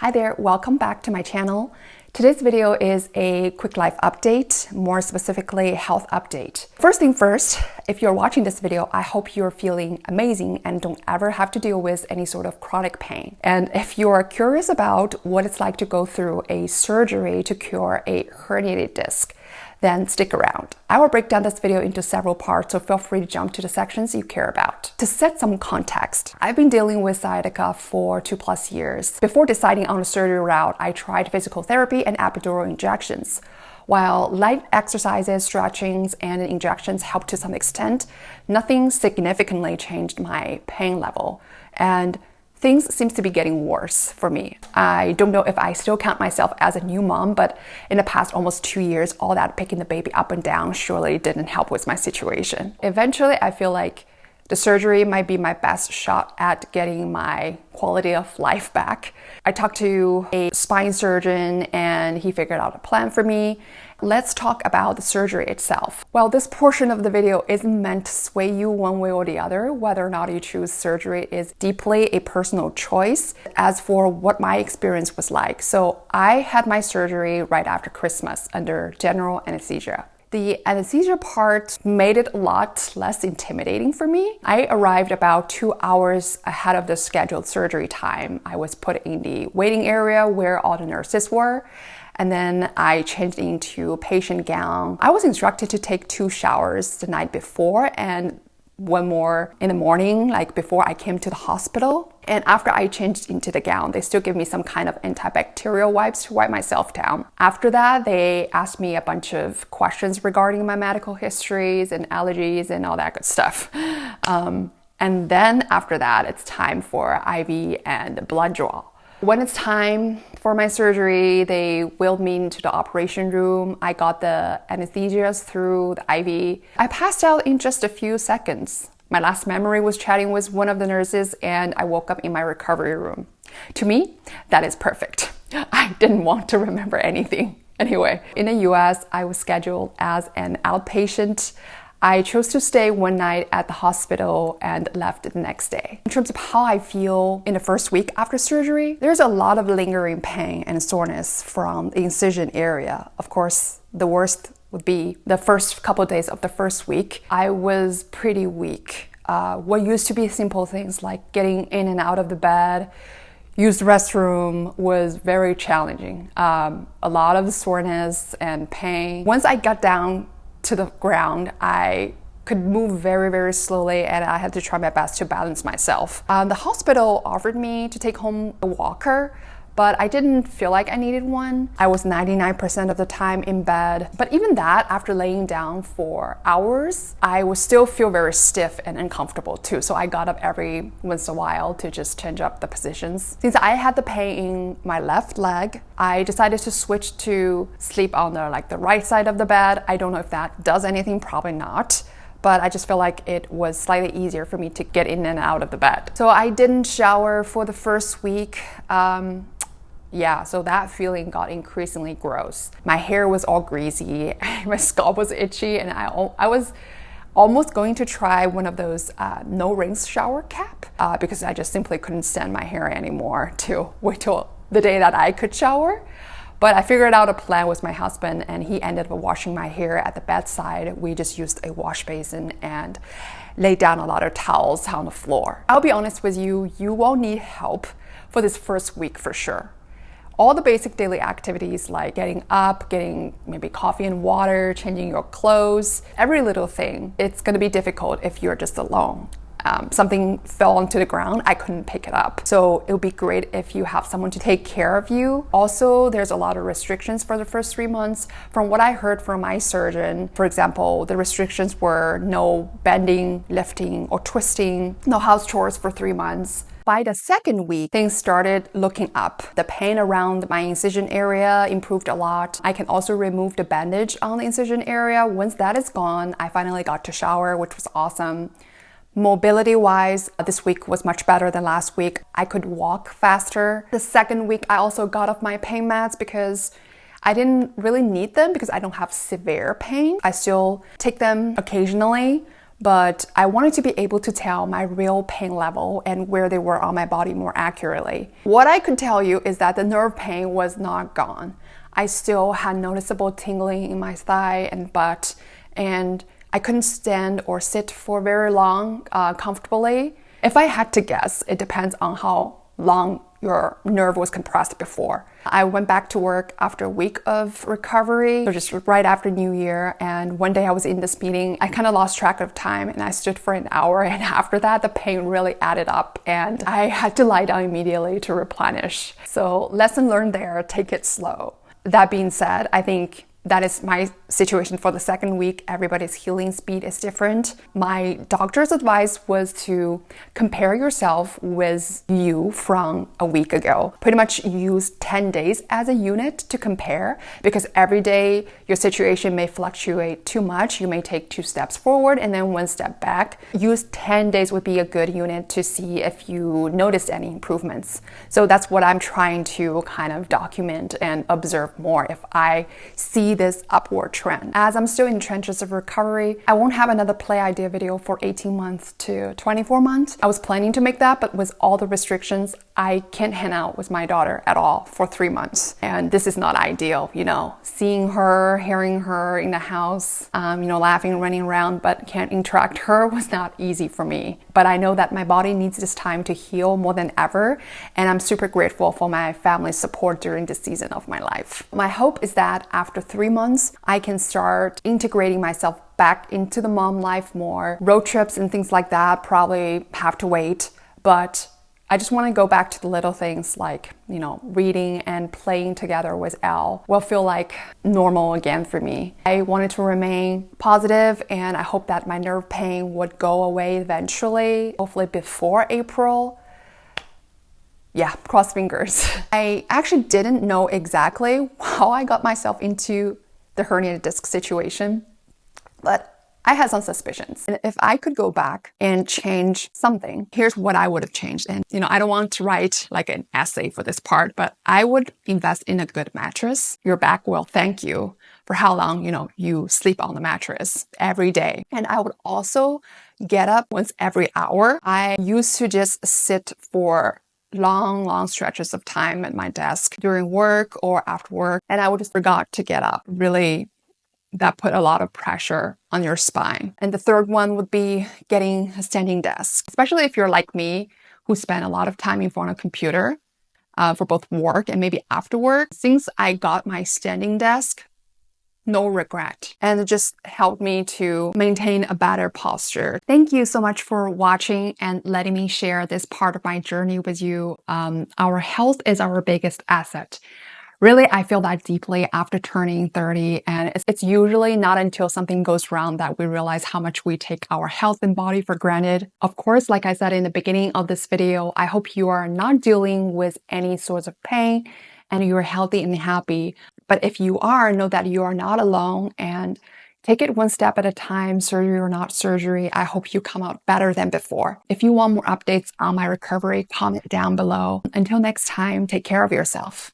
Hi there, welcome back to my channel. Today's video is a quick life update, more specifically health update. First thing first, if you're watching this video, I hope you're feeling amazing and don't ever have to deal with any sort of chronic pain. And if you're curious about what it's like to go through a surgery to cure a herniated disc, then stick around. I will break down this video into several parts, so feel free to jump to the sections you care about. To set some context, I've been dealing with sciatica for 2+ years. Before deciding on the surgery route, I tried physical therapy and epidural injections. While light exercises, stretchings, and injections helped to some extent, nothing significantly changed my pain level. And things seems to be getting worse for me. I don't know if I still count myself as a new mom, but in the past almost 2 years, all that picking the baby up and down surely didn't help with my situation. Eventually, I feel like the surgery might be my best shot at getting my quality of life back. I talked to a spine surgeon and he figured out a plan for me. Let's talk about the surgery itself. Well, this portion of the video isn't meant to sway you one way or the other. Whether or not you choose surgery is deeply a personal choice. As for what my experience was like, so I had my surgery right after Christmas under general anesthesia. The anesthesia part made it a lot less intimidating for me. I arrived about 2 hours ahead of the scheduled surgery time. I was put in the waiting area where all the nurses were, and then I changed into a patient gown. I was instructed to take 2 showers the night before and one more in the morning, like before I came to the hospital. And after I changed into the gown, they still give me some kind of antibacterial wipes to wipe myself down. After that, they asked me a bunch of questions regarding my medical histories and allergies and all that good stuff. And then after that, it's time for IV and blood draw. When it's time for my surgery, they wheeled me into the operation room. I got the anesthesia through the IV. I passed out in just a few seconds. My last memory was chatting with one of the nurses and I woke up in my recovery room. To me, that is perfect. I didn't want to remember anything. Anyway, in the US, I was scheduled as an outpatient. I chose to stay one night at the hospital and left the next day. In terms of how I feel in the first week after surgery, there's a lot of lingering pain and soreness from the incision area. Of course, the worst would be the first couple of days of the first week. I was pretty weak. What used to be simple things like getting in and out of the bed, use the restroom was very challenging. A lot of soreness and pain. Once I got down to the ground, I could move very, very slowly and I had to try my best to balance myself. The hospital offered me to take home a walker, but I didn't feel like I needed one. I was 99% of the time in bed. But even that, after laying down for hours, I would still feel very stiff and uncomfortable too. So I got up every once in a while to just change up the positions. Since I had the pain in my left leg, I decided to switch to sleep on the right side of the bed. I don't know if that does anything, probably not. But I just feel like it was slightly easier for me to get in and out of the bed. So I didn't shower for the first week. So that feeling got increasingly gross. My hair was all greasy, my scalp was itchy, and I was almost going to try one of those no rinse shower cap because I just simply couldn't stand my hair anymore to wait till the day that I could shower. But I figured out a plan with my husband and he ended up washing my hair at the bedside. We just used a wash basin and laid down a lot of towels on the floor. I'll be honest with you, you won't need help for this first week for sure. All the basic daily activities like getting up, getting maybe coffee and water, changing your clothes, every little thing, it's going to be difficult if you're just alone. Something fell onto the ground, I couldn't pick it up. So it would be great if you have someone to take care of you. Also, there's a lot of restrictions for the first 3 months. From what I heard from my surgeon, for example, the restrictions were no bending, lifting, or twisting, no house chores for 3 months. By the second week, things started looking up. The pain around my incision area improved a lot. I can also remove the bandage on the incision area. Once that is gone, I finally got to shower, which was awesome. Mobility-wise, this week was much better than last week. I could walk faster. The second week, I also got off my pain mats because I didn't really need them because I don't have severe pain. I still take them occasionally, but I wanted to be able to tell my real pain level and where they were on my body more accurately. What I could tell you is that the nerve pain was not gone. I still had noticeable tingling in my thigh and butt, and I couldn't stand or sit for very long comfortably. If I had to guess, it depends on how long your nerve was compressed before. I went back to work after a week of recovery, so just right after New Year, and one day I was in this meeting, I kind of lost track of time and I stood for an hour, and after that the pain really added up and I had to lie down immediately to replenish. So lesson learned there, take it slow. That being said, I think that is my situation for the second week. Everybody's healing speed is different. My doctor's advice was to compare yourself with you from a week ago. Pretty much use 10 days as a unit to compare, because every day your situation may fluctuate too much. You may take 2 steps forward and then 1 step back. Use 10 days would be a good unit to see if you noticed any improvements. So that's what I'm trying to kind of document and observe more if I see this upward trend. As I'm still in the trenches of recovery, I won't have another play idea video for 18 months to 24 months. I was planning to make that, but with all the restrictions, I can't hang out with my daughter at all for 3 months. And this is not ideal, seeing her, hearing her in the house, laughing, running around, but can't interact her was not easy for me. But I know that my body needs this time to heal more than ever, and I'm super grateful for my family's support during this season of my life. My hope is that after 3 months, I can start integrating myself back into the mom life more. Road trips and things like that probably have to wait, but I just want to go back to the little things like, reading and playing together with Elle will feel like normal again for me. I wanted to remain positive, and I hope that my nerve pain would go away eventually, hopefully before April. Yeah, cross fingers. I actually didn't know exactly how I got myself into the herniated disc situation, but I had some suspicions. And if I could go back and change something, here's what I would have changed. And, I don't want to write like an essay for this part, but I would invest in a good mattress. Your back will thank you for how long, you sleep on the mattress every day. And I would also get up once every hour. I used to just sit for long stretches of time at my desk during work or after work, and I would just forgot to get up. Really, that put a lot of pressure on your spine. And the third one would be getting a standing desk, especially if you're like me, who spend a lot of time in front of a computer for both work and maybe after work. Since I got my standing desk, no regret. And it just helped me to maintain a better posture. Thank you so much for watching and letting me share this part of my journey with you. Our health is our biggest asset. Really, I feel that deeply after turning 30, and it's usually not until something goes wrong that we realize how much we take our health and body for granted. Of course, like I said in the beginning of this video, I hope you are not dealing with any sorts of pain and you're healthy and happy. But if you are, know that you are not alone, and take it one step at a time, surgery or not surgery. I hope you come out better than before. If you want more updates on my recovery, comment down below. Until next time, take care of yourself.